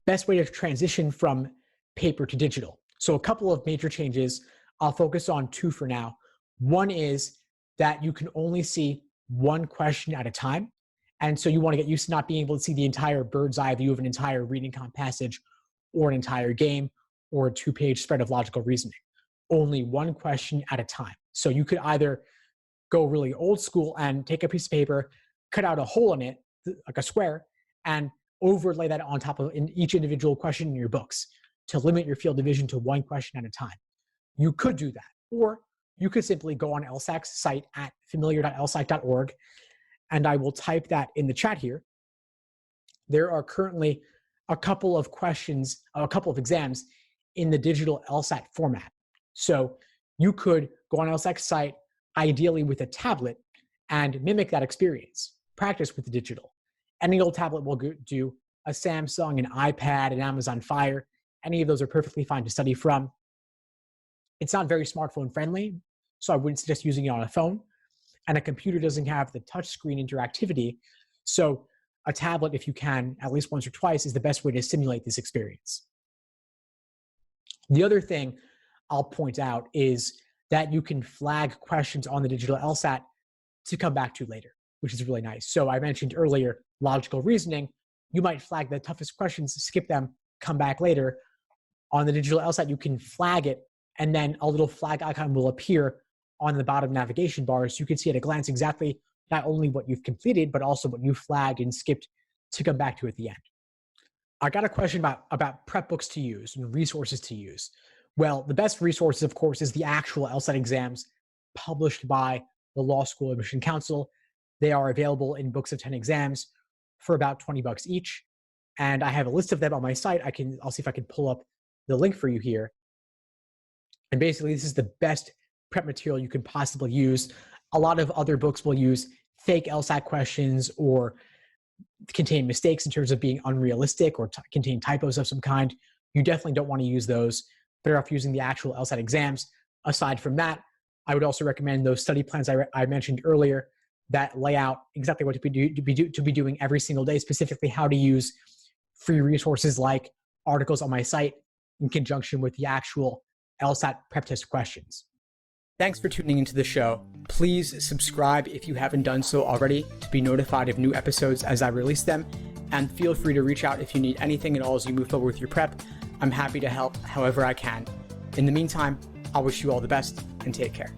best way to transition from paper to digital. So a couple of major changes. I'll focus on two for now. One is that you can only see one question at a time. And so you want to get used to not being able to see the entire bird's eye view of an entire reading comp passage or an entire game or a 2-page spread of logical reasoning. Only one question at a time. So you could either go really old school and take a piece of paper, cut out a hole in it, like a square, and overlay that on top of each individual question in your books to limit your field of vision to one question at a time. You could do that. Or you could simply go on LSAC's site at familiar.lsac.org, and I will type that in the chat here. There are currently a couple of questions, a couple of exams in the digital LSAT format. So you could go on LSAC's site, ideally with a tablet, and mimic that experience. Practice with the digital. Any old tablet will do. A Samsung, an iPad, an Amazon Fire. Any of those are perfectly fine to study from. It's not very smartphone friendly, so I wouldn't suggest using it on a phone. And a computer doesn't have the touchscreen interactivity. So a tablet, if you can, at least once or twice, is the best way to simulate this experience. The other thing I'll point out is that you can flag questions on the digital LSAT to come back to later, which is really nice. So I mentioned earlier, logical reasoning. You might flag the toughest questions, skip them, come back later. On the digital LSAT, you can flag it, and then a little flag icon will appear on the bottom navigation bar, so you can see at a glance exactly not only what you've completed, but also what you flagged and skipped to come back to at the end. I got a question about prep books to use and resources to use. Well, the best resources, of course, is the actual LSAT exams published by the Law School Admission Council. They are available in books of 10 exams for about $20 each. And I have a list of them on my site. I'll see if I can pull up the link for you here. And basically, this is the best prep material you can possibly use. A lot of other books will use fake LSAT questions or contain mistakes in terms of being unrealistic or contain typos of some kind. You definitely don't want to use those. Better off using the actual LSAT exams. Aside from that, I would also recommend those study plans I mentioned earlier that lay out exactly what to be doing every single day, specifically how to use free resources like articles on my site in conjunction with the actual LSAT prep test questions. Thanks for tuning into the show. Please subscribe if you haven't done so already to be notified of new episodes as I release them. And feel free to reach out if you need anything at all as you move forward with your prep. I'm happy to help however I can. In the meantime, I'll wish you all the best and take care.